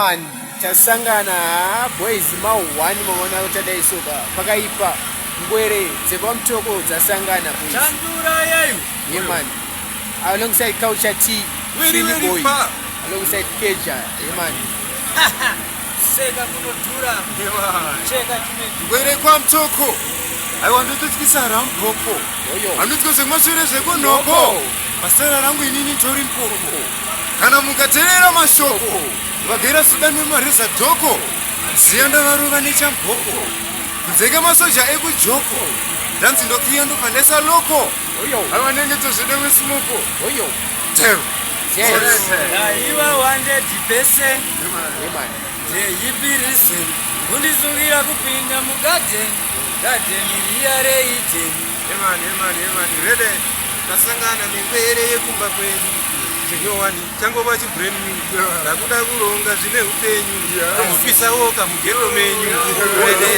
Tasangana boys mauwani mwana utadai soka pakaipa ngwere dzepamtoko dzasangana boys Chandura yayu yeman alongside Culture T very boy far alongside Keja yeman seka kunodhura cheka chimwe ngwere kwa mtoko aiwandototyisa rampopo anotywa semashure zvekunhoko masara rangu inini tori mpoko kana mukateerera mashoko vagera suda nemareza dhoko ziyanda varova nechamboko kunzeke masoja ekujoko ndanzi ndokiya ndofanesa loko avanengetozvede wesimoko tero aiwa 100% ndeyipirise kundisungira kupinda mugadheni gadheni riya reite emani rede tasangana nengwere yekumba kwenyu chinyowani changova chibreni ndakuda kuronga zvine upenyu kamupisawo kamugeto menyu rede